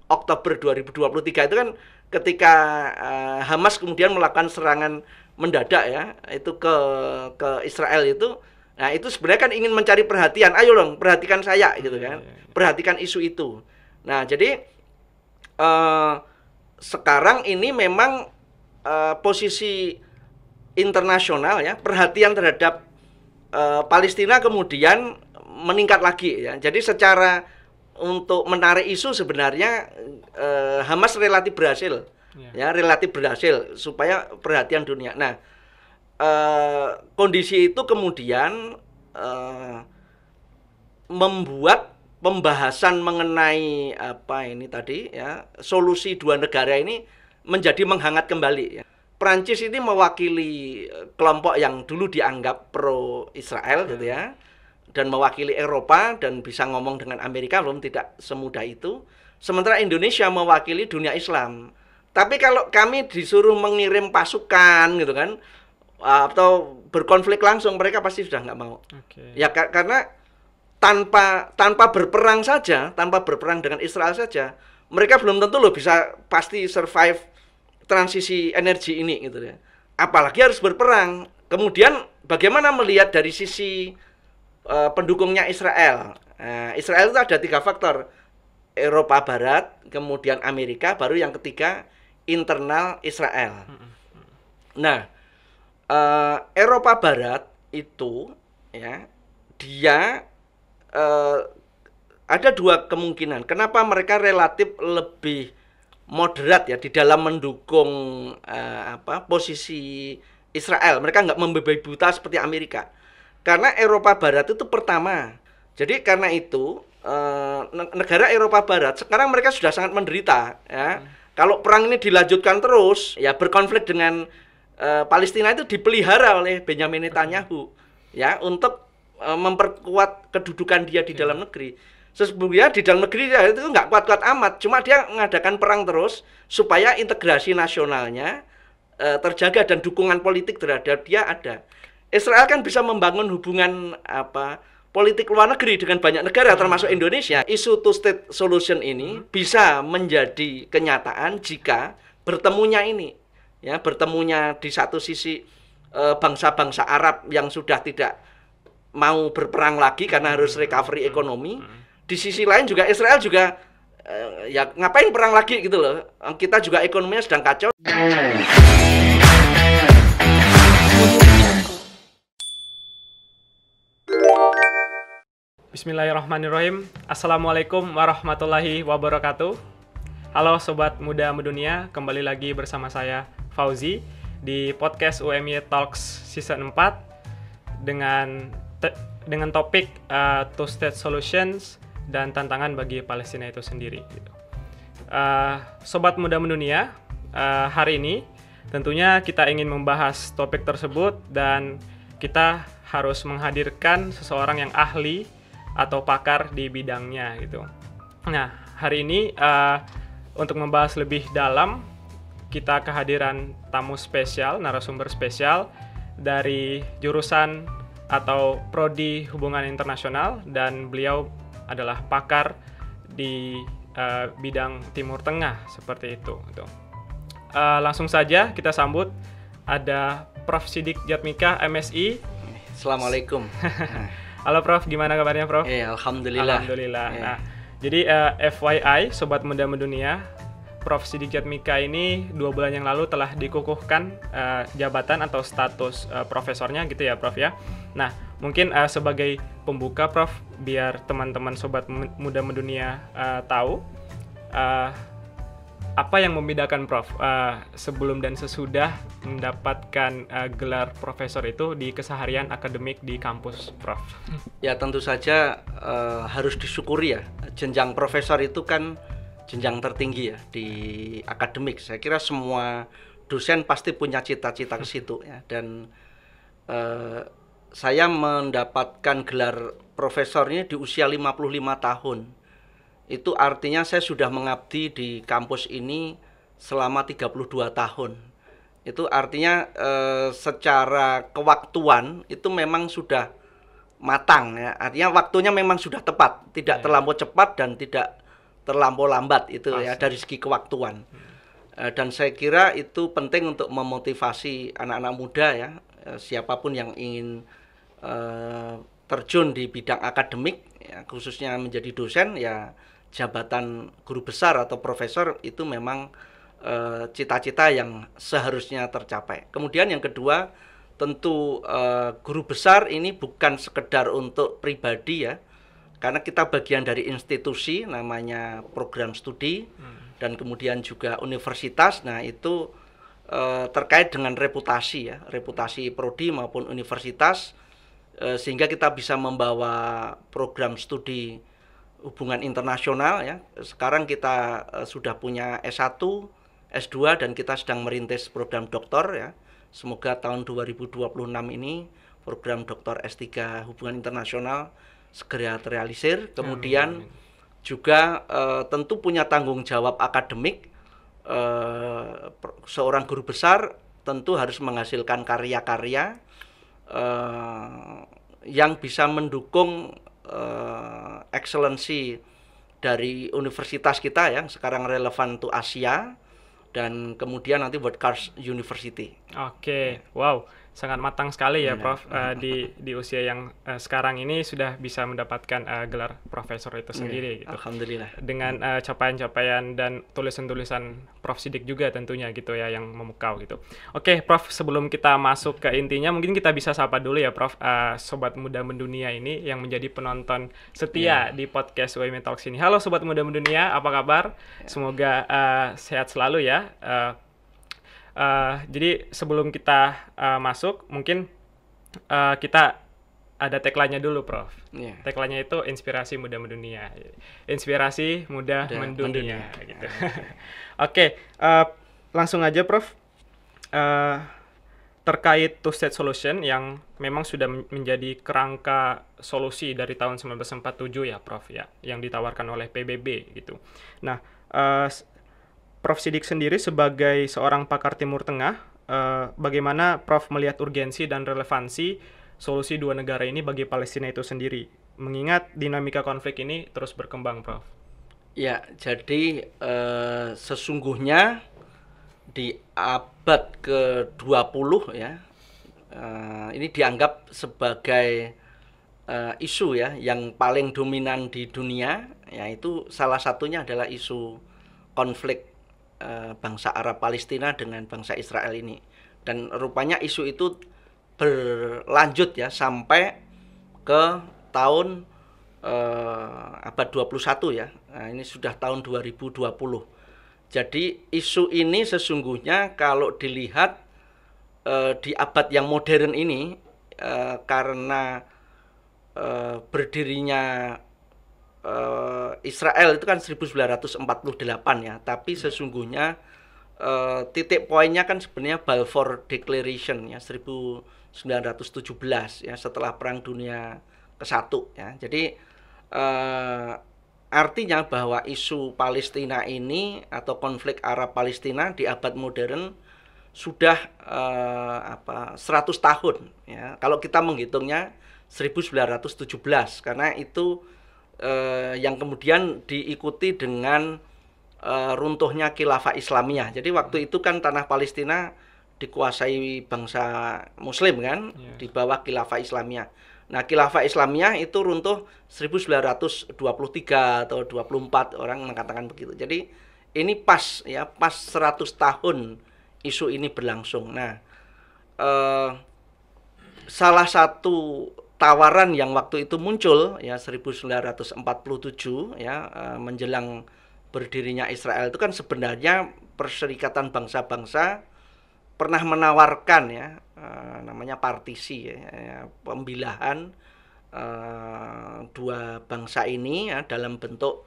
Oktober 2023 itu kan ketika Hamas kemudian melakukan serangan mendadak ya itu ke Israel itu. Nah, itu sebenarnya kan ingin mencari perhatian. Ayo dong, perhatikan saya gitu kan. Perhatikan isu itu. Nah, jadi sekarang ini memang posisi internasional ya, perhatian terhadap Palestina kemudian meningkat lagi ya. Jadi secara untuk menarik isu sebenarnya Hamas relatif berhasil. Ya, relatif berhasil supaya perhatian dunia. Nah, kondisi itu kemudian membuat pembahasan mengenai apa ini tadi ya, solusi dua negara ini menjadi menghangat kembali ya. Prancis ini mewakili kelompok yang dulu dianggap pro Israel gitu ya, dan mewakili Eropa dan bisa ngomong dengan Amerika belum tidak semudah itu. Sementara Indonesia mewakili dunia Islam. Tapi kalau kami disuruh mengirim pasukan gitu kan, atau berkonflik langsung, mereka pasti sudah nggak mau. Ya karena tanpa berperang saja, tanpa berperang dengan Israel saja, mereka belum tentu loh bisa pasti survive transisi energi ini gitu ya. Apalagi harus berperang. Kemudian bagaimana melihat dari sisi pendukungnya Israel? Israel itu ada 3 faktor. Eropa Barat, kemudian Amerika, baru yang ketiga internal Israel. Nah, Eropa Barat itu ya dia ada 2 kemungkinan. Kenapa mereka relatif lebih moderat ya di dalam mendukung posisi Israel. Mereka nggak membabi buta seperti Amerika. Karena Eropa Barat itu pertama. Jadi karena itu negara Eropa Barat sekarang mereka sudah sangat menderita ya. Kalau perang ini dilanjutkan terus ya, berkonflik dengan Palestina itu dipelihara oleh Benjamin Netanyahu ya untuk memperkuat kedudukan dia di dalam negeri. Sesungguhnya di dalam negeri dia itu nggak kuat-kuat amat, cuma dia mengadakan perang terus supaya integrasi nasionalnya terjaga dan dukungan politik terhadap dia ada. Israel kan bisa membangun hubungan politik luar negeri dengan banyak negara termasuk Indonesia. Isu two state solution ini bisa menjadi kenyataan jika bertemunya ini ya, bertemunya di satu sisi bangsa-bangsa Arab yang sudah tidak mau berperang lagi karena harus recovery ekonomi. Di sisi lain juga Israel juga ya ngapain perang lagi gitu loh. Kita juga ekonominya sedang kacau. Bismillahirrahmanirrahim. Assalamualaikum warahmatullahi wabarakatuh. Halo Sobat Muda Mendunia, kembali lagi bersama saya Fauzi di podcast UMY Talks Season 4 dengan topik Two State Solutions dan tantangan bagi Palestina itu sendiri. Sobat Muda Mendunia, hari ini tentunya kita ingin membahas topik tersebut dan kita harus menghadirkan seseorang yang ahli atau pakar di bidangnya gitu. Nah, hari ini untuk membahas lebih dalam, kita kehadiran tamu spesial, narasumber spesial dari jurusan atau Prodi Hubungan Internasional, dan beliau adalah pakar di bidang Timur Tengah seperti itu. Langsung saja kita sambut, ada Prof. Siddiq Jatmika, MSI. Assalamualaikum. Halo Prof, gimana kabarnya Prof? Alhamdulillah. Alhamdulillah. Nah, jadi FYI, Sobat Muda Mendunia, Prof. Siddiq Jatmika ini 2 bulan yang lalu telah dikukuhkan jabatan atau status profesornya gitu ya Prof ya. Nah, mungkin sebagai pembuka Prof, biar teman-teman Sobat Muda Mendunia tahu apa yang membedakan Prof sebelum dan sesudah mendapatkan gelar profesor itu di keseharian akademik di kampus Prof. Ya tentu saja harus disyukuri ya, jenjang profesor itu kan jenjang tertinggi ya di akademik. Saya kira semua dosen pasti punya cita-cita ke situ ya, dan saya mendapatkan gelar profesornya di usia 55 tahun. Itu artinya saya sudah mengabdi di kampus ini selama 32 tahun. Itu artinya secara kewaktuan itu memang sudah matang ya. Artinya waktunya memang sudah tepat, tidak terlampau cepat dan tidak terlampau lambat itu ya Pasti. dari segi kewaktuan. Dan saya kira itu penting untuk memotivasi anak-anak muda ya, siapapun yang ingin terjun di bidang akademik ya, khususnya menjadi dosen ya, jabatan guru besar atau profesor itu memang cita-cita yang seharusnya tercapai. Kemudian yang kedua, tentu guru besar ini bukan sekedar untuk pribadi ya, karena kita bagian dari institusi namanya program studi dan kemudian juga universitas. Nah itu terkait dengan reputasi ya, reputasi prodi maupun universitas, sehingga kita bisa membawa program studi hubungan internasional ya. Sekarang kita sudah punya S1, S2 dan kita sedang merintis program doktor ya. Semoga tahun 2026 ini program doktor S3 hubungan internasional segera terrealisir. Kemudian juga tentu punya tanggung jawab akademik. Seorang guru besar tentu harus menghasilkan karya-karya yang bisa mendukung excellency dari universitas kita yang sekarang relevan untuk Asia dan kemudian nanti World Class University. Oke, wow, sangat matang sekali ya, Prof. Di usia yang sekarang ini sudah bisa mendapatkan gelar profesor itu sendiri gitu. Alhamdulillah. Dengan capaian-capaian dan tulisan-tulisan Prof Sidik juga tentunya gitu ya yang memukau gitu. Oke, Prof, sebelum kita masuk ke intinya mungkin kita bisa sapa dulu ya, Prof, sobat muda mendunia ini yang menjadi penonton setia di podcast UMI Talks ini. Halo sobat muda mendunia, apa kabar? Semoga sehat selalu ya. Jadi sebelum kita masuk, mungkin kita ada tagline-nya dulu, Prof. Tagline-nya itu inspirasi muda mendunia. Inspirasi muda mendunia. Gitu. Oke, langsung aja, Prof. Terkait two-state solution yang memang sudah menjadi kerangka solusi dari tahun 1947 ya, Prof. ya, yang ditawarkan oleh PBB gitu. Nah, Prof Sidik sendiri sebagai seorang pakar Timur Tengah, bagaimana Prof melihat urgensi dan relevansi solusi dua negara ini bagi Palestina itu sendiri, mengingat dinamika konflik ini terus berkembang, Prof? Ya, jadi sesungguhnya di abad ke-20 ya, ini dianggap sebagai isu ya yang paling dominan di dunia, yaitu salah satunya adalah isu konflik bangsa Arab Palestina dengan bangsa Israel ini. Dan rupanya isu itu berlanjut ya sampai ke tahun abad 21 ya. Nah, ini sudah tahun 2020. Jadi isu ini sesungguhnya kalau dilihat di abad yang modern ini karena berdirinya Israel itu kan 1948 ya, tapi sesungguhnya titik poinnya kan sebenarnya Balfour Declaration ya 1917 ya, setelah Perang Dunia ke-1 ya. Jadi artinya bahwa isu Palestina ini atau konflik Arab Palestina di abad modern sudah 100 tahun ya. Kalau kita menghitungnya 1917 karena itu yang kemudian diikuti dengan runtuhnya Khilafah Islamiyah. Jadi waktu itu kan tanah Palestina dikuasai bangsa Muslim kan, di bawah Khilafah Islamiyah. Nah, Khilafah Islamiyah itu runtuh 1923 atau 24, orang mengatakan begitu. Jadi ini pas 100 tahun isu ini berlangsung. Nah, salah satu tawaran yang waktu itu muncul ya 1947 ya menjelang berdirinya Israel itu kan sebenarnya Perserikatan Bangsa-Bangsa pernah menawarkan ya namanya partisi ya, pembilahan dua bangsa ini ya dalam bentuk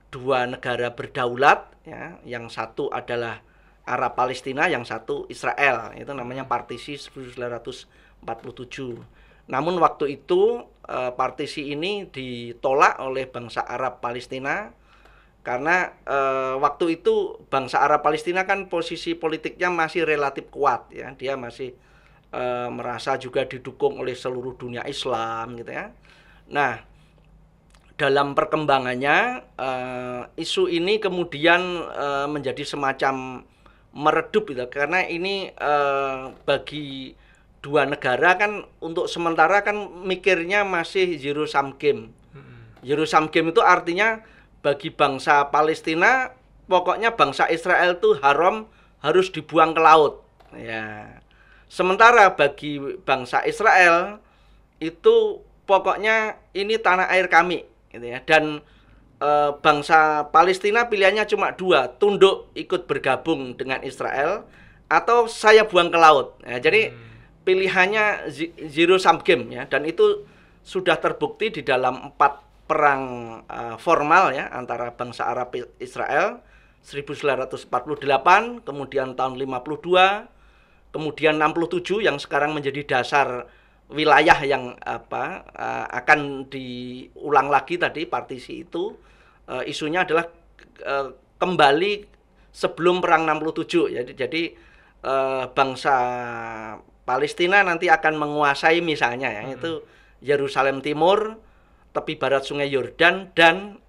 dua negara berdaulat ya, yang satu adalah Arab Palestina, yang satu Israel. Itu namanya partisi 1947. Namun waktu itu partisi ini ditolak oleh bangsa Arab Palestina karena waktu itu bangsa Arab Palestina kan posisi politiknya masih relatif kuat ya, dia masih merasa juga didukung oleh seluruh dunia Islam gitu ya. Nah, dalam perkembangannya isu ini kemudian menjadi semacam meredup gitu, karena ini bagi dua negara kan untuk sementara kan mikirnya masih zero sum game. Zero sum game itu artinya bagi bangsa Palestina pokoknya bangsa Israel itu haram, harus dibuang ke laut. Ya. Sementara bagi bangsa Israel itu pokoknya ini tanah air kami, gitu ya. Dan bangsa Palestina pilihannya cuma dua, tunduk ikut bergabung dengan Israel atau saya buang ke laut. Ya, jadi pilihannya zero sum game ya, dan itu sudah terbukti di dalam 4 perang formal ya antara bangsa Arab Israel 1948, kemudian tahun 52, kemudian 67 yang sekarang menjadi dasar wilayah yang akan diulang lagi tadi partisi itu. Isunya adalah kembali sebelum perang 67 ya. Jadi bangsa Palestina nanti akan menguasai misalnya ya itu Yerusalem Timur, tepi barat Sungai Yordan, dan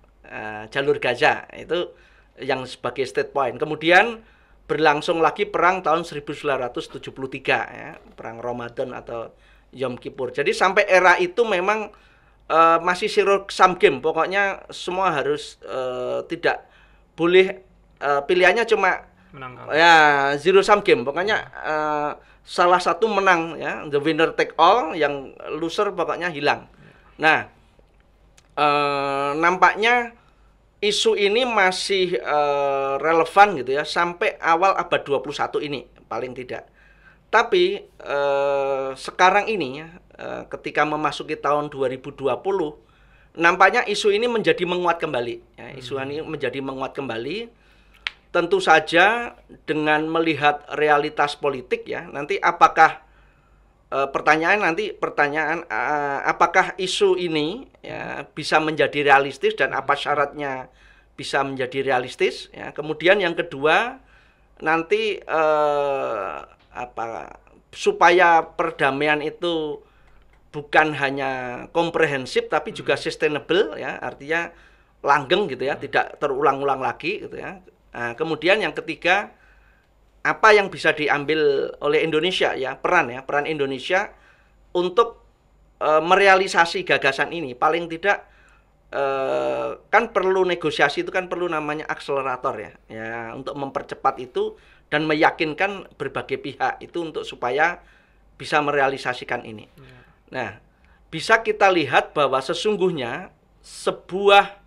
jalur Gaza. Itu yang sebagai state point. Kemudian berlangsung lagi perang tahun 1973 ya, perang Ramadan atau Yom Kippur. Jadi sampai era itu memang masih zero sum game. Pokoknya semua harus tidak boleh pilihannya cuma menang, ya zero sum game. Pokoknya salah satu menang ya, the winner take all, yang loser pokoknya hilang. Nah, nampaknya isu ini masih relevan gitu ya sampai awal abad 21 ini paling tidak. Tapi sekarang ini ya, ketika memasuki tahun 2020, nampaknya isu ini menjadi menguat kembali ya, isu ini menjadi menguat kembali. Tentu saja dengan melihat realitas politik ya, nanti apakah pertanyaan apakah isu ini ya bisa menjadi realistis dan apa syaratnya bisa menjadi realistis ya. Kemudian yang kedua nanti supaya perdamaian itu bukan hanya komprehensif tapi juga sustainable ya, artinya langgeng gitu ya, tidak terulang-ulang lagi gitu ya. Nah, kemudian yang ketiga, apa yang bisa diambil oleh Indonesia ya, peran Indonesia untuk merealisasi gagasan ini. Paling tidak kan perlu negosiasi, itu kan perlu namanya akselerator ya untuk mempercepat itu dan meyakinkan berbagai pihak itu untuk supaya bisa merealisasikan ini. Nah, bisa kita lihat bahwa sesungguhnya sebuah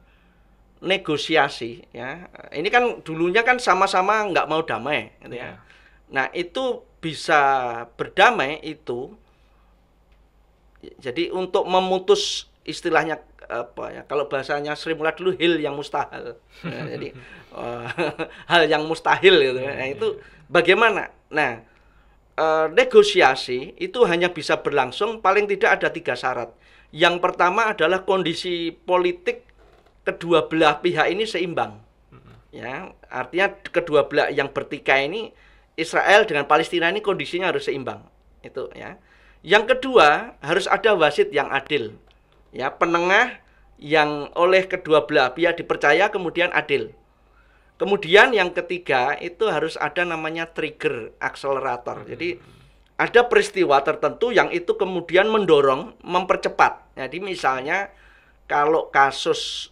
negosiasi ya, ini kan dulunya kan sama-sama nggak mau damai gitu ya. Nah, itu bisa berdamai itu, jadi untuk memutus istilahnya kalau bahasanya Sri Mulat dulu hil yang mustahil nah, jadi hal yang mustahil gitu ya. Nah, itu bagaimana? Nah, negosiasi itu hanya bisa berlangsung paling tidak ada 3 syarat. Yang pertama adalah kondisi politik kedua belah pihak ini seimbang. Ya, artinya kedua belah yang bertikai ini, Israel dengan Palestina ini kondisinya harus seimbang. Itu ya. Yang kedua, harus ada wasit yang adil. Ya, penengah yang oleh kedua belah pihak dipercaya kemudian adil. Kemudian yang ketiga itu harus ada namanya trigger akselerator. Jadi ada peristiwa tertentu yang itu kemudian mendorong, mempercepat. Jadi misalnya kalau kasus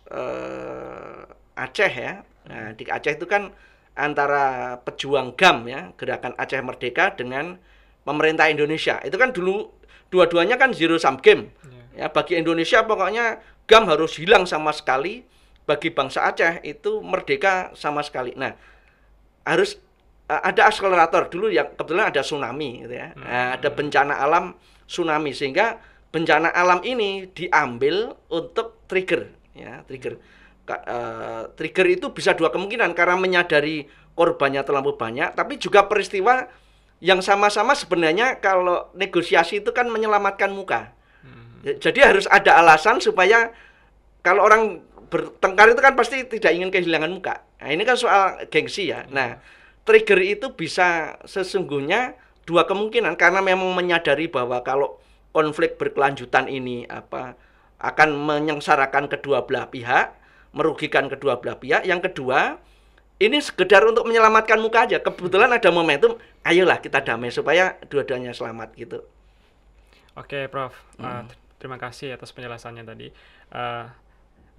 Aceh ya, nah, di Aceh itu kan antara pejuang GAM ya, Gerakan Aceh Merdeka, dengan pemerintah Indonesia. Itu kan dulu dua-duanya kan zero sum game. Ya, bagi Indonesia pokoknya GAM harus hilang sama sekali, bagi bangsa Aceh itu merdeka sama sekali. Nah, harus ada akselerator dulu yang kebetulan ada tsunami gitu ya. Nah, ada bencana alam tsunami, sehingga bencana alam ini diambil untuk trigger ya, trigger. Trigger itu bisa dua kemungkinan, karena menyadari korbannya terlalu banyak, tapi juga peristiwa yang sama-sama sebenarnya kalau negosiasi itu kan menyelamatkan muka. Jadi harus ada alasan supaya kalau orang bertengkar itu kan pasti tidak ingin kehilangan muka. Nah, ini kan soal gengsi ya. Nah, trigger itu bisa sesungguhnya dua kemungkinan, karena memang menyadari bahwa kalau konflik berkelanjutan ini akan menyengsarakan kedua belah pihak, merugikan kedua belah pihak. Yang kedua, ini sekedar untuk menyelamatkan muka aja. Kebetulan ada momentum, ayolah kita damai supaya dua-duanya selamat gitu. Oke, Prof. Terima kasih atas penjelasannya tadi.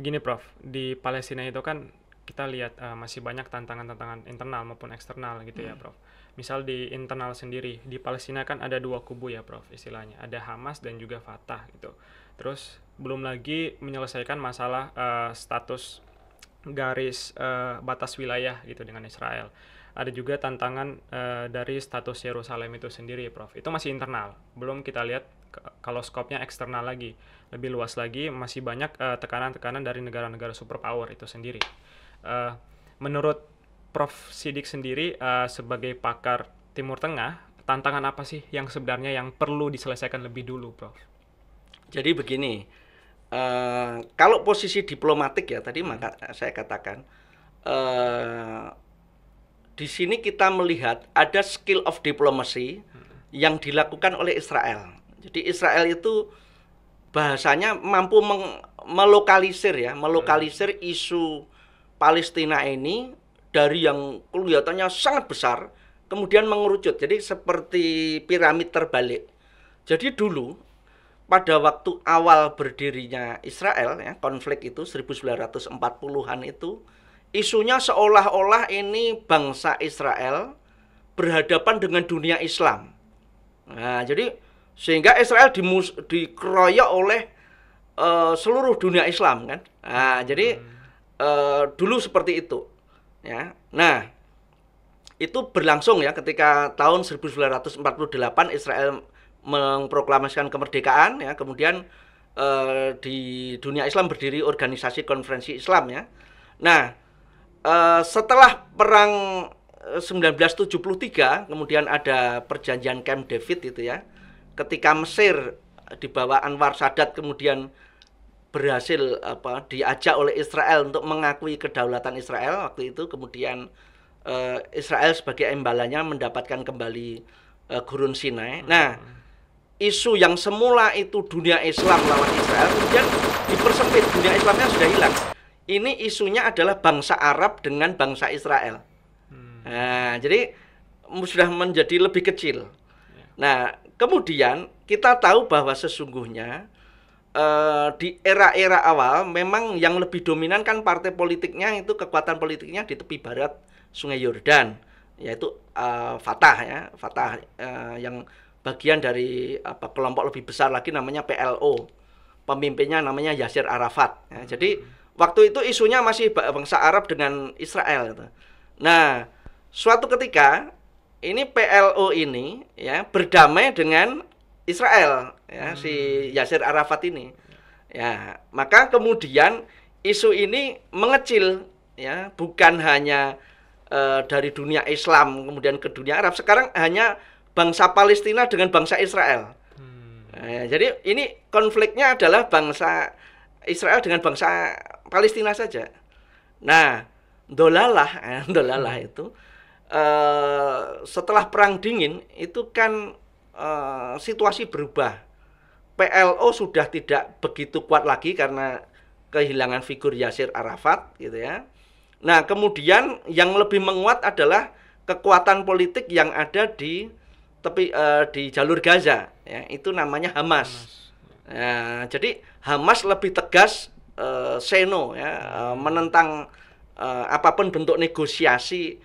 Gini, Prof. Di Palestina itu kan kita lihat masih banyak tantangan-tantangan internal maupun eksternal gitu ya, Prof. Misal di internal sendiri, di Palestina kan ada dua kubu ya, Prof, istilahnya. Ada Hamas dan juga Fatah gitu. Terus belum lagi menyelesaikan masalah status garis batas wilayah gitu dengan Israel. Ada juga tantangan dari status Yerusalem itu sendiri, Prof. Itu masih internal. Belum kita lihat kalau skopnya eksternal lagi, lebih luas lagi, masih banyak tekanan-tekanan dari negara-negara superpower itu sendiri. Menurut Prof. Sidik sendiri sebagai pakar Timur Tengah, tantangan apa sih yang sebenarnya yang perlu diselesaikan lebih dulu, Prof? Jadi begini, kalau posisi diplomatik ya tadi maka saya katakan di sini kita melihat ada skill of diplomacy yang dilakukan oleh Israel. Jadi Israel itu bahasanya mampu melokalisir isu Palestina ini dari yang kelihatannya sangat besar kemudian mengerucut. Jadi seperti piramid terbalik. Jadi dulu pada waktu awal berdirinya Israel ya, konflik itu 1940-an itu isunya seolah-olah ini bangsa Israel berhadapan dengan dunia Islam. Nah, jadi sehingga Israel dikeroyok oleh seluruh dunia Islam kan. Nah, jadi dulu seperti itu ya. Nah, itu berlangsung ya ketika tahun 1948 Israel memproklamasikan kemerdekaan ya, kemudian di dunia Islam berdiri organisasi konferensi Islam ya. Nah, setelah perang 1973 kemudian ada perjanjian Camp David itu ya. Ketika Mesir di bawah Anwar Sadat kemudian berhasil diajak oleh Israel untuk mengakui kedaulatan Israel waktu itu, kemudian Israel sebagai imbalannya mendapatkan kembali Gurun Sinai. Nah, isu yang semula itu dunia Islam lawan Israel kemudian dipersempit, dunia Islamnya sudah hilang. Ini isunya adalah bangsa Arab dengan bangsa Israel. Nah, jadi sudah menjadi lebih kecil. Nah, kemudian kita tahu bahwa sesungguhnya di era-era awal memang yang lebih dominan kan partai politiknya itu kekuatan politiknya di tepi barat Sungai Yordan, yaitu Fatah ya, Fatah yang bagian dari kelompok lebih besar lagi namanya PLO. Pemimpinnya namanya Yasir Arafat. Ya, jadi waktu itu isunya masih bangsa Arab dengan Israel gitu. Nah, suatu ketika ini PLO ini ya berdamai dengan Israel ya, si Yasir Arafat ini. Ya, maka kemudian isu ini mengecil ya, bukan hanya dari dunia Islam kemudian ke dunia Arab. Sekarang hanya bangsa Palestina dengan bangsa Israel. Jadi ini konfliknya adalah bangsa Israel dengan bangsa Palestina saja. Nah, dolalah itu setelah Perang Dingin itu kan situasi berubah. PLO sudah tidak begitu kuat lagi karena kehilangan figur Yasir Arafat gitu ya. Nah, kemudian yang lebih menguat adalah kekuatan politik yang ada di di jalur Gaza ya, itu namanya Hamas. Nah, jadi Hamas lebih tegas seno ya, menentang apapun bentuk negosiasi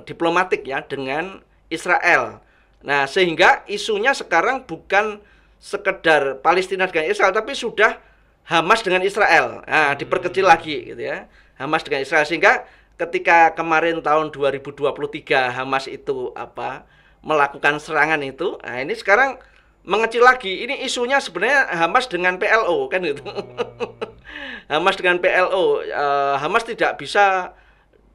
diplomatik ya dengan Israel. Nah, sehingga isunya sekarang bukan sekedar Palestina dengan Israel, tapi sudah Hamas dengan Israel. Nah, diperkecil lagi gitu ya. Hamas dengan Israel, sehingga ketika kemarin tahun 2023 Hamas itu melakukan serangan itu, nah ini sekarang mengecil lagi. Ini isunya sebenarnya Hamas dengan PLO kan gitu. Hamas dengan PLO, Hamas tidak bisa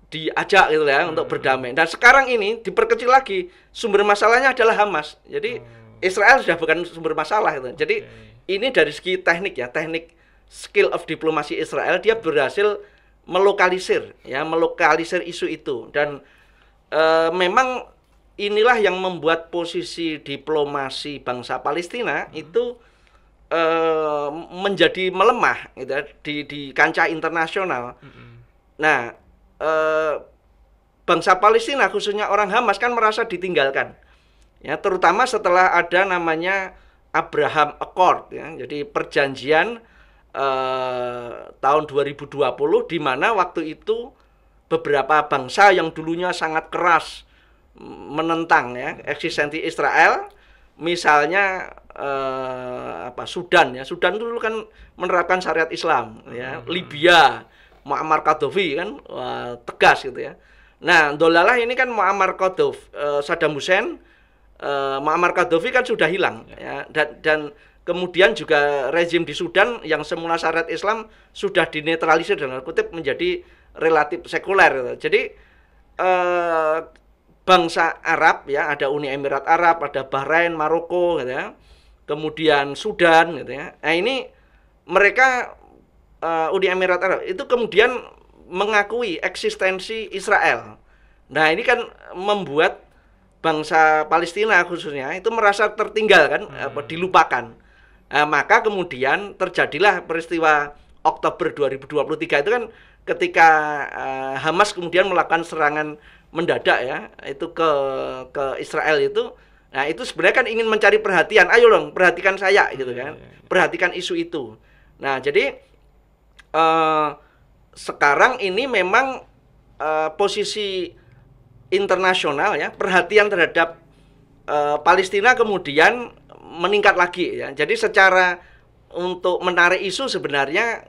diajak gitu ya untuk berdamai. Dan sekarang ini diperkecil lagi, sumber masalahnya adalah Hamas. Jadi Israel sudah bukan sumber masalah gitu. Jadi ini dari segi teknik ya, teknik skill of diplomasi Israel, dia berhasil melokalisir isu itu. Dan memang inilah yang membuat posisi diplomasi bangsa Palestina itu menjadi melemah gitu ya, di kancah internasional. Nah, bangsa Palestina khususnya orang Hamas kan merasa ditinggalkan. Ya, terutama setelah ada namanya Abraham Accord ya. Jadi perjanjian tahun 2020 di mana waktu itu beberapa bangsa yang dulunya sangat keras menentang ya eksistensi Israel, misalnya Sudan ya. Sudan dulu kan menerapkan syariat Islam ya. Libya, Muammar Gaddafi kan tegas gitu ya. Nah, dolalah ini kan Muammar Gaddafi, Saddam Hussein, Muammar Gaddafi kan sudah hilang ya. Dan kemudian juga rezim di Sudan yang semula syariat Islam sudah dinetralisir dalam kutip menjadi relatif sekuler. Jadi bangsa Arab ya, ada Uni Emirat Arab, ada Bahrain, Maroko gitu ya. Kemudian Sudan gitu ya. Nah, ini mereka Uni Emirat Arab itu kemudian mengakui eksistensi Israel. Nah, ini kan membuat bangsa Palestina khususnya itu merasa tertinggal kan, dilupakan. Maka kemudian terjadilah peristiwa Oktober 2023 itu kan ketika Hamas kemudian melakukan serangan mendadak ya, itu ke Israel itu. Nah, itu sebenarnya kan ingin mencari perhatian. Ayo dong, perhatikan saya gitu kan. Perhatikan isu itu. Nah, jadi sekarang ini memang posisi internasional ya, perhatian terhadap Palestina kemudian meningkat lagi ya. Jadi secara untuk menarik isu sebenarnya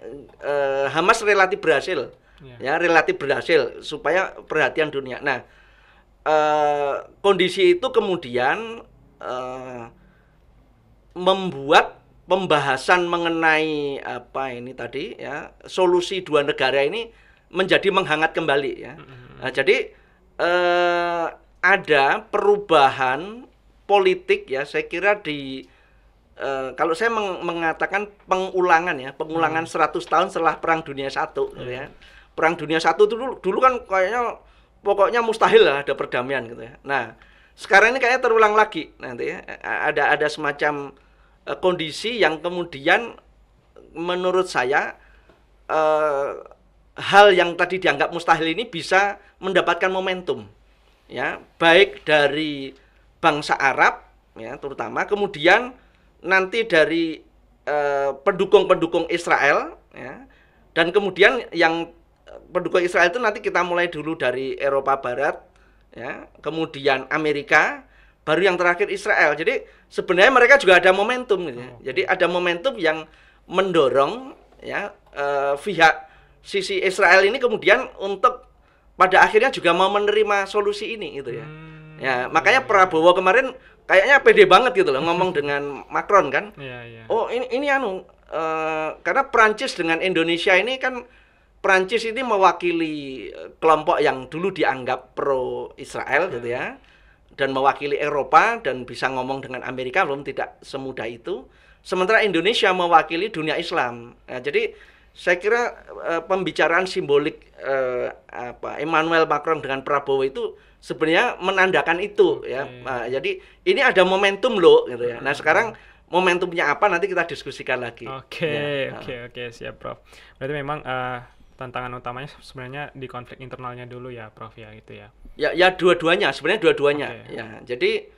Hamas relatif berhasil ya, relatif berhasil supaya perhatian dunia. Nah, kondisi itu kemudian membuat pembahasan mengenai tadi ya, solusi dua negara ini menjadi menghangat kembali ya. Nah, jadi ada perubahan politik ya, saya kira kalau saya mengatakan pengulangan 100 tahun setelah Perang Dunia I gitu ya. Perang Dunia I itu dulu kan kayaknya pokoknya mustahil lah ada perdamaian gitu ya. Nah, sekarang ini kayaknya terulang lagi nanti ya. Ada semacam kondisi yang kemudian menurut saya hal yang tadi dianggap mustahil ini bisa mendapatkan momentum ya, baik dari bangsa Arab ya terutama, kemudian nanti dari pendukung-pendukung Israel ya, dan kemudian yang pendukung Israel itu nanti kita mulai dulu dari Eropa Barat ya, kemudian Amerika, baru yang terakhir Israel. Jadi sebenarnya mereka juga ada momentum gitu ya. Jadi ada momentum yang mendorong ya pihak sisi Israel ini kemudian untuk pada akhirnya juga mau menerima solusi ini gitu ya. Ya, makanya Prabowo kemarin kayaknya pede banget gitu loh ngomong dengan Macron kan. Oh, ini karena Prancis dengan Indonesia ini kan, Prancis ini mewakili kelompok yang dulu dianggap pro Israel gitu ya, dan mewakili Eropa dan bisa ngomong dengan Amerika, belum tidak semudah itu. Sementara Indonesia mewakili dunia Islam. Nah, jadi saya kira pembicaraan simbolik Emmanuel Macron dengan Prabowo itu sebenarnya menandakan itu ya. Nah, jadi ini ada momentum loh gitu ya. Nah, sekarang momentumnya apa nanti kita diskusikan lagi. Oke, siap Prof. Berarti memang tantangan utamanya sebenarnya di konflik internalnya dulu ya Prof ya gitu ya. Ya dua-duanya, sebenarnya dua-duanya ya. Jadi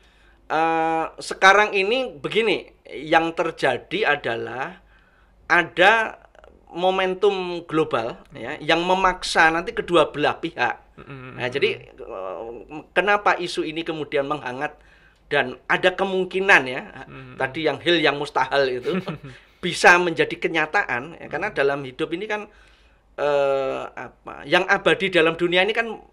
sekarang ini begini, yang terjadi adalah ada momentum global ya yang memaksa nanti kedua belah pihak. Nah, jadi kenapa isu ini kemudian menghangat dan ada kemungkinan ya tadi yang hil yang mustahil itu bisa menjadi kenyataan ya, karena dalam hidup ini kan yang abadi dalam dunia ini kan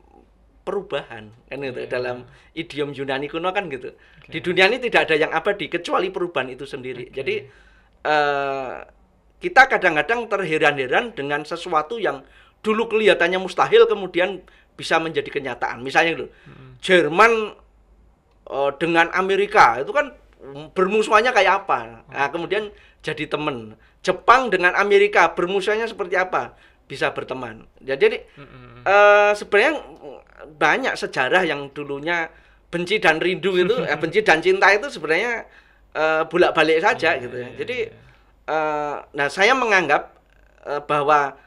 perubahan kan gitu. Dalam idiom Yunani kuno kan gitu. Di dunia ini tidak ada yang abadi kecuali perubahan itu sendiri. Jadi kita kadang-kadang terheran-heran dengan sesuatu yang dulu kelihatannya mustahil kemudian bisa menjadi kenyataan. Misalnya gitu, Jerman dengan Amerika itu kan bermusuhannya kayak apa? Nah, kemudian jadi teman. Jepang dengan Amerika bermusuhannya seperti apa? Bisa berteman. Jadi sebenarnya banyak sejarah yang dulunya benci dan rindu itu, benci dan cinta itu sebenarnya bolak-balik saja gitu ya. Jadi nah saya menganggap bahwa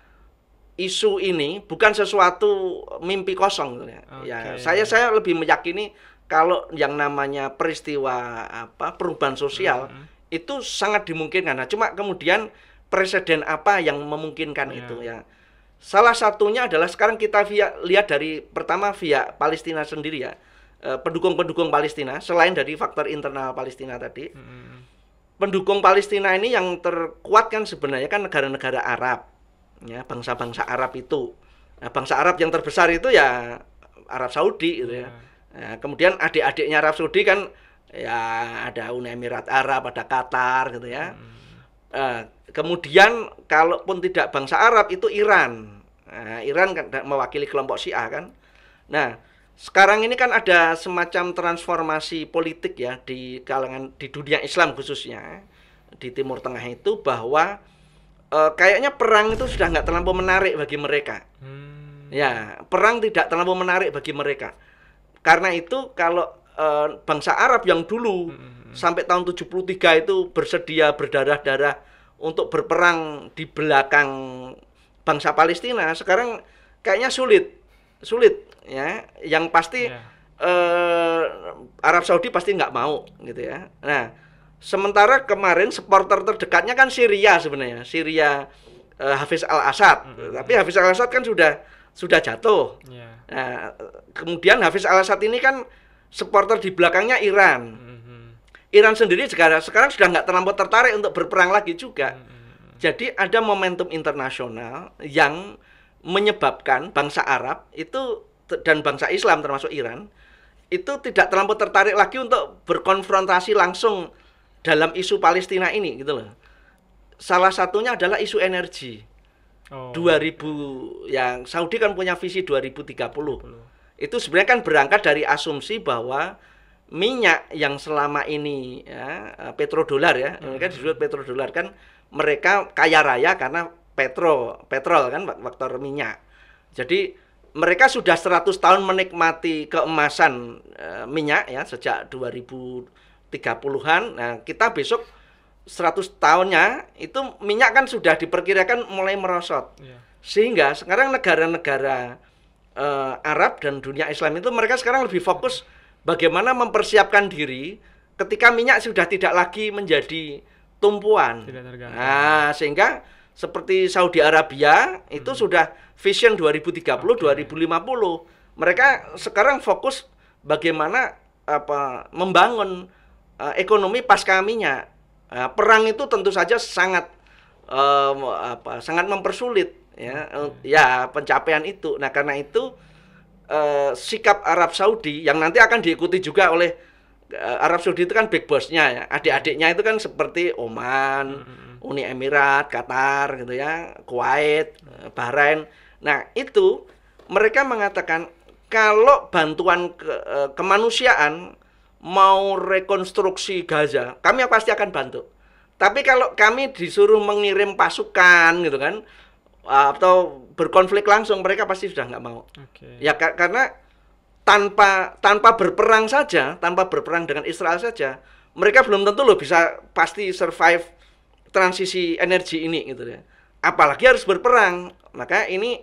isu ini bukan sesuatu mimpi kosong gitu ya. Ya, saya lebih meyakini kalau yang namanya peristiwa perubahan sosial itu sangat dimungkinkan. Nah, cuma kemudian presiden apa yang memungkinkan itu ya. Salah satunya adalah sekarang kita lihat dari pertama via Palestina sendiri ya. Pendukung-pendukung Palestina selain dari faktor internal Palestina tadi. Pendukung Palestina ini yang terkuat kan sebenarnya kan negara-negara Arab. Ya, bangsa-bangsa Arab itu. Nah, bangsa Arab yang terbesar itu ya Arab Saudi gitu ya. Nah, kemudian adik-adiknya Arab Saudi kan ya ada Uni Emirat Arab, ada Qatar gitu ya. Kemudian kalaupun tidak bangsa Arab itu Iran. Nah, Iran kan mewakili kelompok Syiah kan. Nah, sekarang ini kan ada semacam transformasi politik ya di kalangan di dunia Islam khususnya di Timur Tengah itu bahwa kayaknya perang itu sudah nggak terlalu menarik bagi mereka. Ya, perang tidak terlalu menarik bagi mereka. Karena itu kalau bangsa Arab yang dulu sampai tahun 73 itu bersedia berdarah-darah untuk berperang di belakang bangsa Palestina, sekarang kayaknya sulit ya. Yang pasti Arab Saudi pasti nggak mau gitu ya. Nah, sementara kemarin supporter terdekatnya kan Syria sebenarnya, Hafiz al-Assad. Tapi Hafiz al-Assad kan sudah jatuh. Nah, kemudian Hafiz al-Assad ini kan supporter di belakangnya Iran. Iran sendiri sekarang sudah nggak terlalu tertarik untuk berperang lagi juga. Jadi ada momentum internasional yang menyebabkan bangsa Arab itu dan bangsa Islam termasuk Iran itu tidak terlalu tertarik lagi untuk berkonfrontasi langsung dalam isu Palestina ini gitu loh. Salah satunya adalah isu energi. 2000 yang Saudi kan punya visi 2030. Itu sebenarnya kan berangkat dari asumsi bahwa minyak yang selama ini ya, petrodolar ya, ini kan disebut petrodolar kan mereka kaya raya karena petrol kan faktor minyak. Jadi mereka sudah 100 tahun menikmati keemasan minyak ya sejak 2030-an. Nah, kita besok 100 tahunnya itu minyak kan sudah diperkirakan mulai merosot. Sehingga sekarang negara-negara Arab dan dunia Islam itu mereka sekarang lebih fokus bagaimana mempersiapkan diri ketika minyak sudah tidak lagi menjadi tumpuan. Nah, sehingga seperti Saudi Arabia itu sudah Vision 2030, 2050. Mereka sekarang fokus bagaimana membangun ekonomi pasca minyak. Perang itu tentu saja sangat mempersulit ya pencapaian itu. Nah, karena itu sikap Arab Saudi yang nanti akan diikuti juga oleh Arab Saudi itu kan big boss-nya ya. Adik-adiknya itu kan seperti Oman, Uni Emirat, Qatar gitu ya, Kuwait, Bahrain. Nah, itu mereka mengatakan kalau bantuan kemanusiaan mau rekonstruksi Gaza, kami pasti akan bantu. Tapi kalau kami disuruh mengirim pasukan gitu kan, atau berkonflik langsung, mereka pasti sudah nggak mau. Ya karena tanpa berperang saja, tanpa berperang dengan Israel saja, mereka belum tentu loh bisa pasti survive transisi energi ini gitu ya. Apalagi harus berperang. Maka ini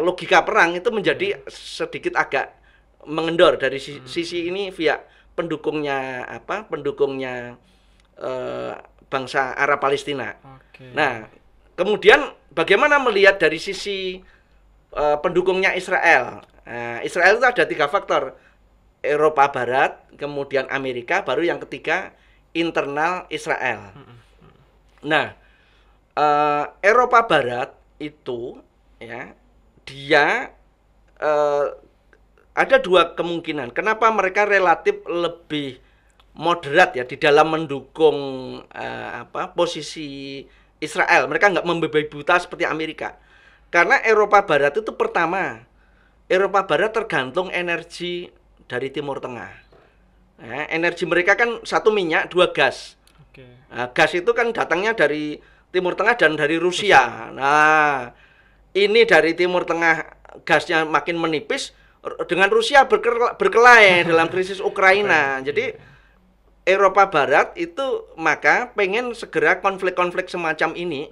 logika perang itu menjadi sedikit agak mengendor dari sisi ini via pendukungnya bangsa Arab Palestina. Nah, kemudian bagaimana melihat dari sisi pendukungnya Israel? Nah, Israel itu ada 3 faktor. Eropa Barat, kemudian Amerika, baru yang ketiga internal Israel. Nah, Eropa Barat itu ya dia ada 2 kemungkinan. Kenapa mereka relatif lebih moderat ya di dalam mendukung posisi Israel. Mereka nggak membabi buta seperti Amerika. Karena Eropa Barat itu pertama, Eropa Barat tergantung energi dari Timur Tengah. Nah, energi mereka kan 1 minyak, 2 gas. Nah, gas itu kan datangnya dari Timur Tengah dan dari Rusia. Nah, ini dari Timur Tengah gasnya makin menipis, dengan Rusia berkelahi dalam krisis Ukraina. Jadi Eropa Barat itu maka pengen segera konflik-konflik semacam ini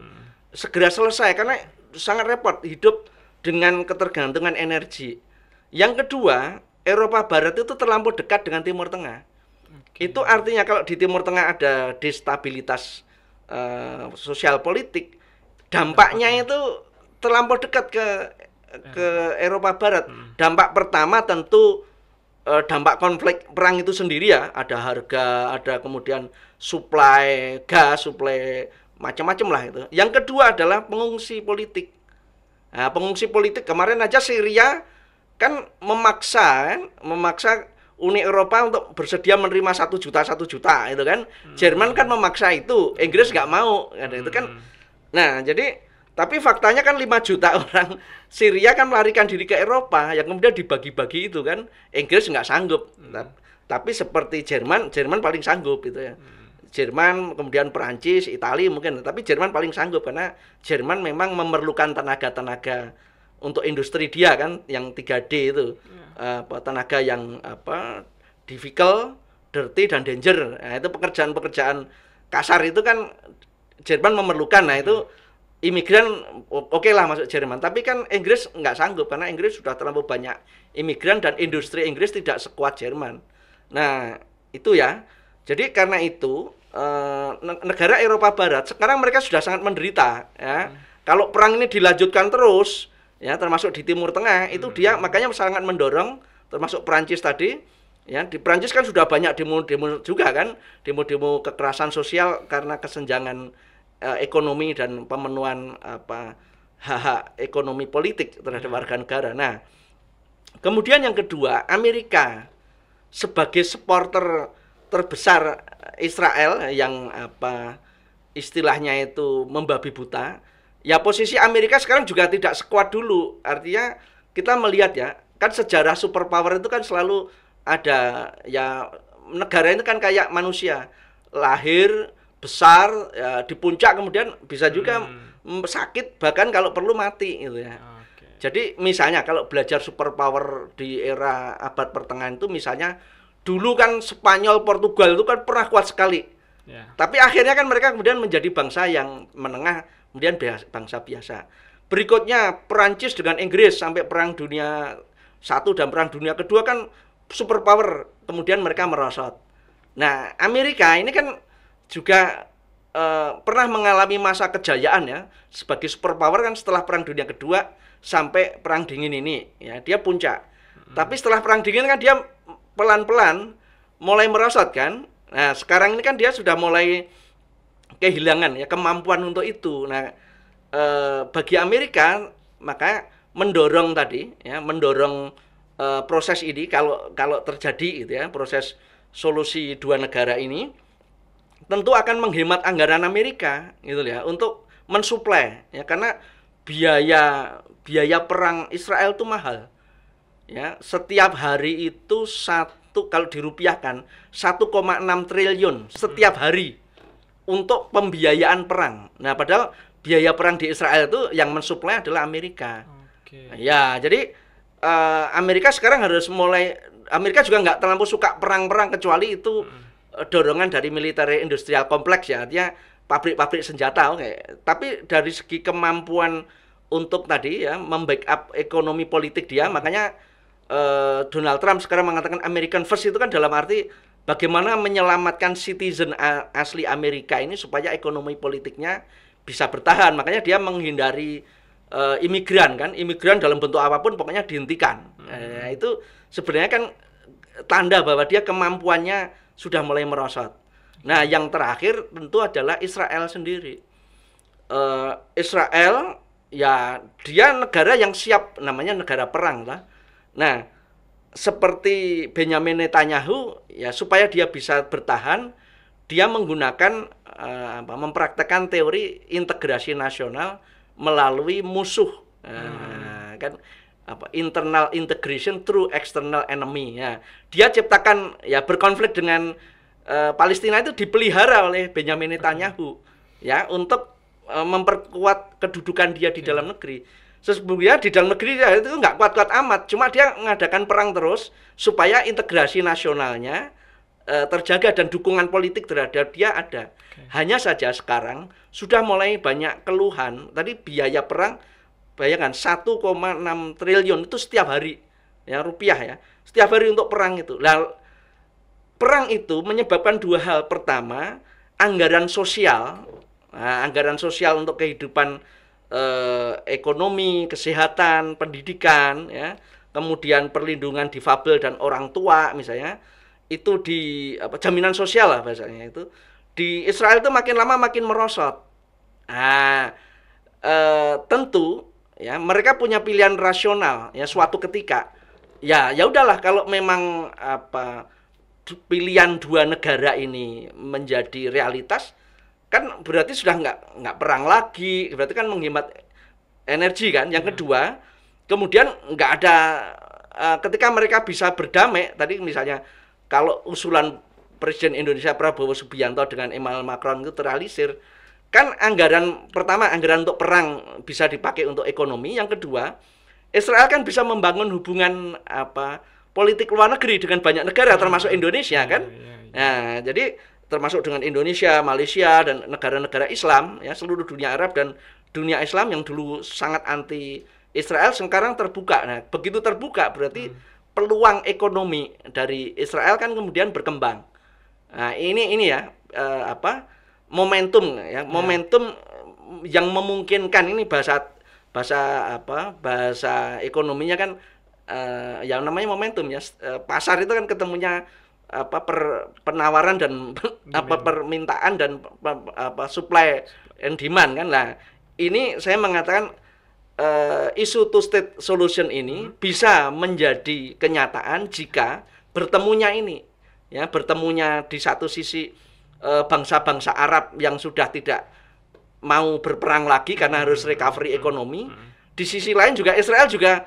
segera selesai karena sangat repot hidup dengan ketergantungan energi. Yang kedua, Eropa Barat itu terlampau dekat dengan Timur Tengah. Itu artinya kalau di Timur Tengah ada destabilitas sosial politik, dampaknya itu terlampau dekat ke Eropa Barat. Dampak pertama tentu dampak konflik perang itu sendiri ya, ada harga, ada kemudian suplai gas, suplai macam-macam lah itu. Yang kedua adalah pengungsi politik. Nah, pengungsi politik kemarin aja Syria kan memaksa Uni Eropa untuk bersedia menerima 1 juta itu kan. Jerman kan memaksa itu, Inggris nggak mau, itu kan. Nah, jadi tapi faktanya kan 5 juta orang Syria kan melarikan diri ke Eropa, yang kemudian dibagi-bagi itu kan. Inggris nggak sanggup. Tapi seperti Jerman paling sanggup gitu ya. Jerman, kemudian Perancis, Italia mungkin, tapi Jerman paling sanggup karena Jerman memang memerlukan tenaga-tenaga untuk industri dia kan, yang 3D itu. Tenaga yang difficult, dirty dan danger. Nah, itu pekerjaan-pekerjaan kasar itu kan Jerman memerlukan. Nah, itu imigran oke lah masuk Jerman, tapi kan Inggris nggak sanggup karena Inggris sudah terlalu banyak imigran dan industri Inggris tidak sekuat Jerman. Nah, itu ya. Jadi karena itu negara Eropa Barat sekarang mereka sudah sangat menderita ya. Kalau perang ini dilanjutkan terus ya, termasuk di Timur Tengah, itu dia makanya sangat mendorong, termasuk Perancis tadi ya. Di Perancis kan sudah banyak demo-demo juga kan, demo-demo kekerasan sosial karena kesenjangan ekonomi dan pemenuhan hak-hak ekonomi politik terhadap warga negara. Nah, kemudian yang kedua, Amerika sebagai supporter terbesar Israel yang istilahnya itu membabi buta. Ya, posisi Amerika sekarang juga tidak sekuat dulu. Artinya kita melihat ya, kan sejarah superpower itu kan selalu ada ya, negara itu kan kayak manusia, lahir besar ya, di puncak kemudian bisa juga sakit, bahkan kalau perlu mati gitu ya. Jadi misalnya kalau belajar superpower di era abad pertengahan itu, misalnya dulu kan Spanyol, Portugal itu kan pernah kuat sekali. Tapi akhirnya kan mereka kemudian menjadi bangsa yang menengah, kemudian bangsa biasa. Berikutnya Perancis dengan Inggris sampai Perang Dunia I dan Perang Dunia Kedua kan superpower, kemudian mereka merosot. Nah, Amerika ini kan juga pernah mengalami masa kejayaan ya sebagai superpower kan setelah Perang Dunia Kedua sampai Perang Dingin ini ya, dia puncak. Tapi setelah Perang Dingin kan dia pelan-pelan mulai merosot kan. Nah, sekarang ini kan dia sudah mulai kehilangan ya kemampuan untuk itu. Nah, bagi Amerika maka mendorong tadi ya, mendorong proses ini kalau terjadi gitu ya, proses solusi dua negara ini tentu akan menghemat anggaran Amerika gitu ya untuk mensuplai ya, karena biaya perang Israel itu mahal. Ya, setiap hari itu kalau dirupiahkan 1,6 triliun setiap hari untuk pembiayaan perang. Nah, padahal biaya perang di Israel itu yang mensuplai adalah Amerika. Ya, jadi Amerika sekarang harus mulai. Amerika juga nggak terlalu suka perang-perang kecuali itu dorongan dari militer industrial kompleks ya, artinya pabrik-pabrik senjata. Tapi dari segi kemampuan untuk tadi ya membackup ekonomi politik dia, makanya Donald Trump sekarang mengatakan American First, itu kan dalam arti bagaimana menyelamatkan citizen asli Amerika ini supaya ekonomi politiknya bisa bertahan. Makanya dia menghindari imigran kan, imigran dalam bentuk apapun pokoknya dihentikan. Itu sebenarnya kan tanda bahwa dia kemampuannya sudah mulai merosot. Nah, yang terakhir tentu adalah Israel sendiri. Israel ya dia negara yang siap, namanya negara perang lah. Nah, seperti Benjamin Netanyahu ya, supaya dia bisa bertahan, dia menggunakan mempraktekkan teori integrasi nasional melalui musuh. Kan internal integration through external enemy ya. Dia ciptakan ya, berkonflik dengan Palestina itu dipelihara oleh Benjamin Netanyahu ya, untuk memperkuat kedudukan dia di dalam negeri. Sesungguhnya di dalam negeri dia itu nggak kuat-kuat amat, cuma dia mengadakan perang terus supaya integrasi nasionalnya terjaga dan dukungan politik terhadap dia ada. Hanya saja sekarang sudah mulai banyak keluhan. Tadi biaya perang, bayangkan 1,6 triliun itu setiap hari, ya rupiah ya, setiap hari untuk perang itu. Nah, perang itu menyebabkan dua hal. Pertama, anggaran sosial, anggaran sosial untuk kehidupan ekonomi, kesehatan, pendidikan, ya, kemudian perlindungan difabel dan orang tua misalnya, itu di jaminan sosial lah bahasanya itu di Israel itu makin lama makin merosot. Nah, tentu ya mereka punya pilihan rasional ya suatu ketika. Ya udahlah kalau memang pilihan dua negara ini menjadi realitas, kan berarti sudah nggak perang lagi, berarti kan menghemat energi kan. Yang kedua, kemudian nggak ada ketika mereka bisa berdamai, tadi misalnya kalau usulan Presiden Indonesia Prabowo Subianto dengan Emmanuel Macron itu terrealisir, kan anggaran pertama, anggaran untuk perang bisa dipakai untuk ekonomi. Yang kedua, Israel kan bisa membangun hubungan politik luar negeri dengan banyak negara termasuk Indonesia kan. Nah, jadi termasuk dengan Indonesia, Malaysia dan negara-negara Islam ya, seluruh dunia Arab dan dunia Islam yang dulu sangat anti Israel sekarang terbuka. Nah, begitu terbuka berarti peluang ekonomi dari Israel kan kemudian berkembang. Nah, ini ya momentum ya, momentum yang memungkinkan, ini bahasa ekonominya kan yang namanya momentum ya. Pasar itu kan ketemunya penawaran dan permintaan dan supply and demand kan. Nah, ini saya mengatakan isu two state solution ini bisa menjadi kenyataan jika bertemunya ini ya, bertemunya di satu sisi bangsa-bangsa Arab yang sudah tidak mau berperang lagi karena harus recovery ekonomi. Di sisi lain juga Israel juga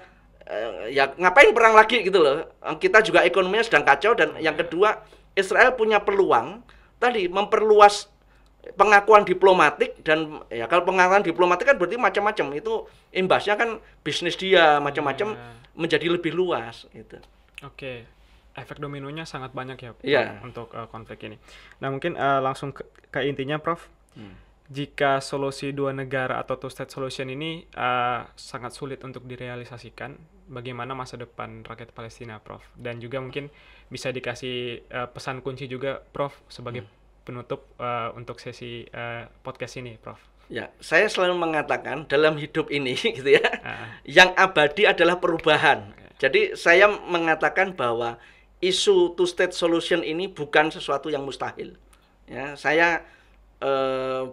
ya ngapain perang lagi gitu loh. Kita juga ekonominya sedang kacau. Dan yang kedua, Israel punya peluang tadi memperluas pengakuan diplomatik. Dan ya kalau pengakuan diplomatik kan berarti macam-macam, itu imbasnya kan bisnis dia macam-macam menjadi lebih luas gitu. Oke. Efek dominonya sangat banyak ya untuk konflik ini. Nah, mungkin langsung ke intinya, Prof. Jika solusi dua negara atau two state solution ini sangat sulit untuk direalisasikan, bagaimana masa depan rakyat Palestina, Prof? Dan juga mungkin bisa dikasih pesan kunci juga, Prof, sebagai penutup untuk sesi podcast ini, Prof. Ya, saya selalu mengatakan dalam hidup ini gitu ya, yang abadi adalah perubahan. Jadi saya mengatakan bahwa isu two state solution ini bukan sesuatu yang mustahil. Ya, saya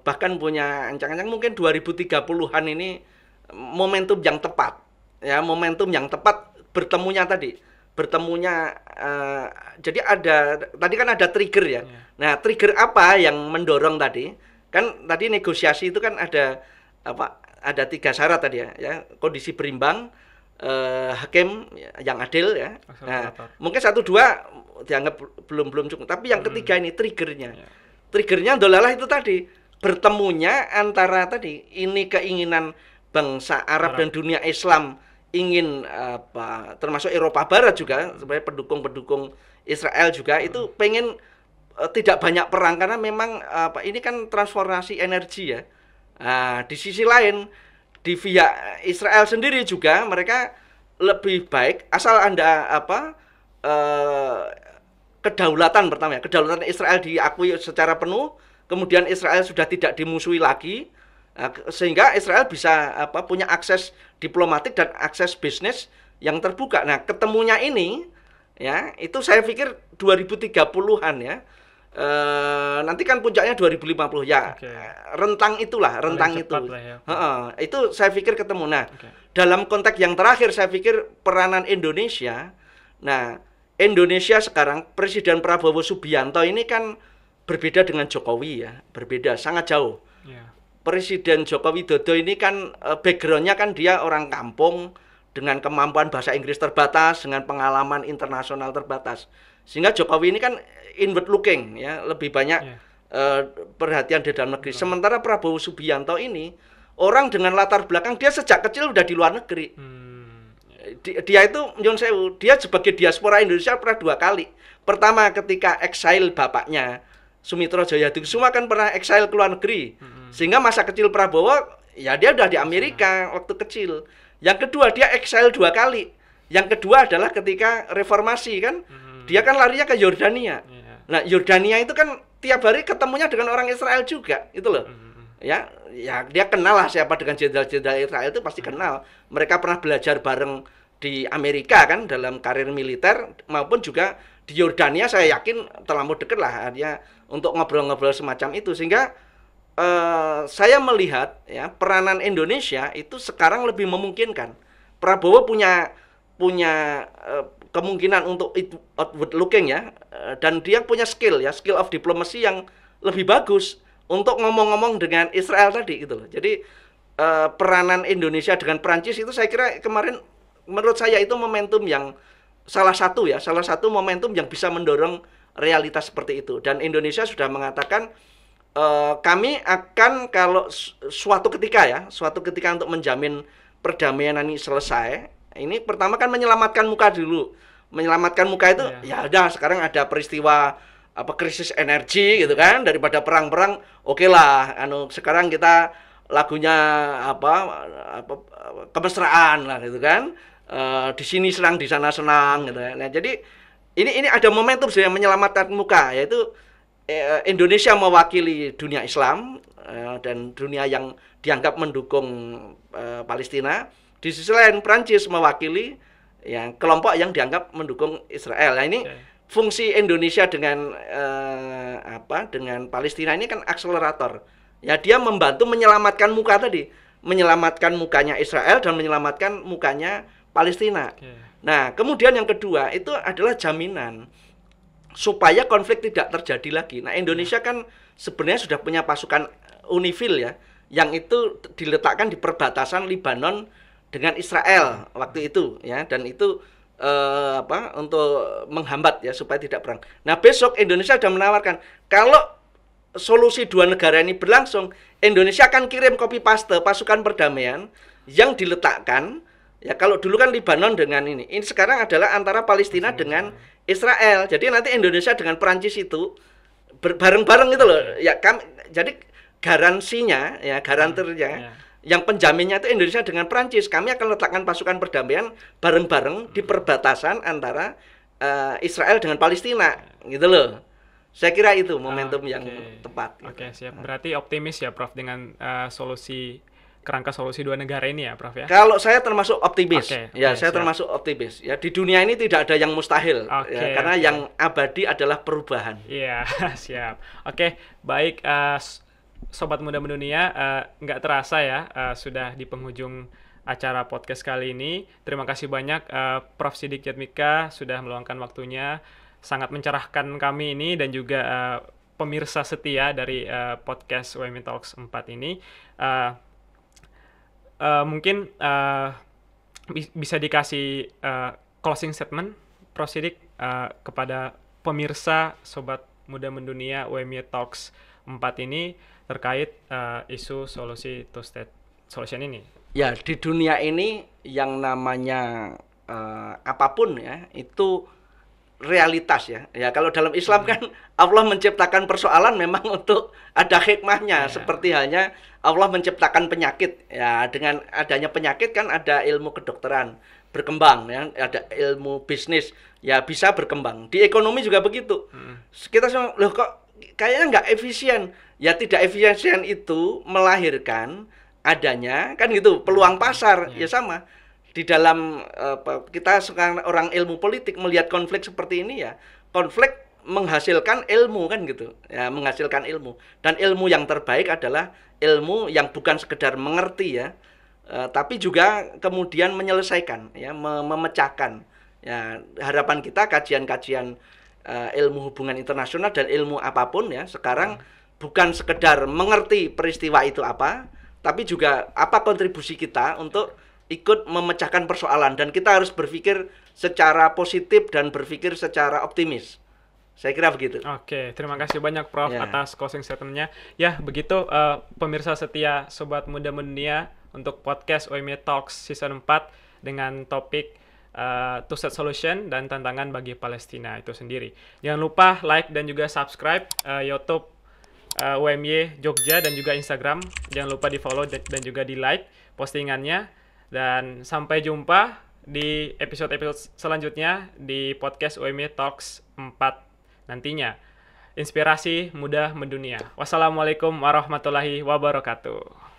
bahkan punya ancang-ancang mungkin 2030-an ini momentum yang tepat. Ya, momentum yang tepat bertemunya tadi. Bertemunya jadi tadi kan ada trigger ya. Nah, trigger apa yang mendorong tadi? Kan tadi negosiasi itu kan ada tiga syarat tadi ya. Kondisi berimbang, hakim yang adil ya. Nah, mungkin 1, 2 dianggap belum cukup, tapi yang ketiga ini triggernya. Triggernya adalah itu tadi, bertemunya antara tadi ini keinginan bangsa Arab dan dunia Islam ingin termasuk Eropa Barat juga sebagai pendukung Israel juga itu pengen tidak banyak perang karena memang ini kan transformasi energi ya. Nah, di sisi lain di pihak Israel sendiri juga mereka lebih baik asal Anda kedaulatan pertama ya, kedaulatan Israel diakui secara penuh, kemudian Israel sudah tidak dimusuhi lagi, sehingga Israel bisa punya akses diplomatik dan akses bisnis yang terbuka. Nah, ketemunya ini ya, itu saya pikir 2030-an ya. Nanti kan puncaknya 2050 ya. Rentang itulah, rentang itu. Ya. Itu saya pikir ketemu. Nah, dalam konteks yang terakhir saya pikir peranan Indonesia. Nah, Indonesia sekarang Presiden Prabowo Subianto ini kan berbeda dengan Jokowi ya, berbeda sangat jauh. Presiden Joko Widodo ini kan backgroundnya kan dia orang kampung dengan kemampuan bahasa Inggris terbatas, dengan pengalaman internasional terbatas. Sehingga Jokowi ini kan inward looking ya, lebih banyak perhatian di dalam negeri. Sementara Prabowo Subianto ini orang dengan latar belakang dia sejak kecil udah di luar negeri. dia itu nyun sewu, dia sebagai diaspora Indonesia pernah 2 kali. Pertama ketika exile bapaknya Sumitro Jayadikusuma kan pernah exile ke luar negeri. Sehingga masa kecil Prabowo ya dia udah di Amerika waktu kecil. Yang kedua dia exile 2 kali. Yang kedua adalah ketika reformasi kan. Dia kan larinya ke Yordania. Nah, Yordania itu kan tiap hari ketemunya dengan orang Israel juga, itu loh. Ya dia kenal lah siapa dengan jenderal-jenderal Israel itu pasti kenal. Mereka pernah belajar bareng di Amerika kan dalam karir militer maupun juga di Yordania saya yakin terlalu dekat lah dia untuk ngobrol-ngobrol semacam itu sehingga saya melihat ya peranan Indonesia itu sekarang lebih memungkinkan. Prabowo punya kemungkinan untuk outward looking ya dan dia punya skill of diplomacy yang lebih bagus untuk ngomong-ngomong dengan Israel tadi gitu loh. Jadi peranan Indonesia dengan Prancis itu saya kira kemarin menurut saya itu momentum yang salah satu momentum yang bisa mendorong realitas seperti itu. Dan Indonesia sudah mengatakan kami akan kalau suatu ketika untuk menjamin perdamaian ini selesai, ini pertama kan menyelamatkan muka dulu. Menyelamatkan muka itu ya udah sekarang ada peristiwa krisis energi gitu kan, daripada perang-perang oke lah sekarang kita lagunya kemesraan lah gitu kan. Di sini senang, di sana senang gitu. Nah, jadi ini ada momentum yang menyelamatkan muka yaitu Indonesia mewakili dunia Islam dan dunia yang dianggap mendukung Palestina. Di sisi lain Prancis mewakili yang kelompok yang dianggap mendukung Israel. Nah, ini fungsi Indonesia dengan dengan Palestina ini kan akselerator. Ya dia membantu menyelamatkan muka tadi, menyelamatkan mukanya Israel dan menyelamatkan mukanya Palestina. Nah, kemudian yang kedua itu adalah jaminan supaya konflik tidak terjadi lagi. Nah, Indonesia kan sebenarnya sudah punya pasukan UNIFIL ya, yang itu diletakkan di perbatasan Lebanon dengan Israel waktu itu ya, dan itu untuk menghambat ya supaya tidak perang. Nah, besok Indonesia sudah menawarkan kalau solusi 2 negara ini berlangsung, Indonesia akan kirim copy paste pasukan perdamaian yang diletakkan ya, kalau dulu kan Lebanon dengan ini sekarang adalah antara Palestina dengan Israel. Jadi nanti Indonesia dengan Perancis itu bareng-bareng gitu loh. Ya jadi garansinya ya, garanternya yang penjaminnya itu Indonesia dengan Perancis. Kami akan letakkan pasukan perdamaian bareng-bareng di perbatasan antara Israel dengan Palestina gitu loh. Saya kira itu momentum yang tepat. Oke, siap. Berarti optimis ya Prof dengan kerangka solusi 2 negara ini ya, Prof ya? Kalau saya termasuk optimis, saya termasuk optimis. Ya di dunia ini tidak ada yang mustahil, karena yang abadi adalah perubahan. Iya, siap. Oke, baik, Sobat Muda Mendunia, nggak terasa ya sudah di penghujung acara podcast kali ini. Terima kasih banyak Prof Siddiq Jatmika sudah meluangkan waktunya, sangat mencerahkan kami ini dan juga pemirsa setia dari podcast UMI Talks 4 ini. Mungkin bisa dikasih closing statement Prof Siddiq kepada pemirsa Sobat Muda Mendunia UMI Talks 4 ini terkait isu solusi two state solution ini. Ya, di dunia ini yang namanya apapun ya itu realitas ya. Ya kalau dalam Islam kan Allah menciptakan persoalan memang untuk ada hikmahnya, seperti halnya Allah menciptakan penyakit. Ya, dengan adanya penyakit kan ada ilmu kedokteran berkembang ya, ada ilmu bisnis ya bisa berkembang. Di ekonomi juga begitu. Kita semua loh kok kayaknya nggak efisien. Ya tidak efisien itu melahirkan adanya kan gitu peluang pasar ya sama. Di dalam kita sekarang orang ilmu politik melihat konflik seperti ini ya, konflik menghasilkan ilmu kan gitu ya, menghasilkan ilmu, dan ilmu yang terbaik adalah ilmu yang bukan sekedar mengerti ya, tapi juga kemudian menyelesaikan ya, memecahkan ya. Harapan kita kajian-kajian ilmu hubungan internasional dan ilmu apapun ya sekarang bukan sekedar mengerti peristiwa itu apa, tapi juga apa kontribusi kita untuk ikut memecahkan persoalan, dan kita harus berpikir secara positif dan berpikir secara optimis. Saya kira begitu. Oke, terima kasih banyak Prof atas closing statement-nya. Ya, begitu pemirsa setia Sobat Muda Mendunia untuk podcast UMI Talks Season 4. dengan topik Two-State Solution dan tantangan bagi Palestina itu sendiri. Jangan lupa like dan juga subscribe YouTube UMY Jogja dan juga Instagram. Jangan lupa di follow dan juga di like postingannya. Dan sampai jumpa di episode-episode selanjutnya di podcast UMY Talks 4 nantinya. Inspirasi mudah mendunia. Wassalamualaikum warahmatullahi wabarakatuh.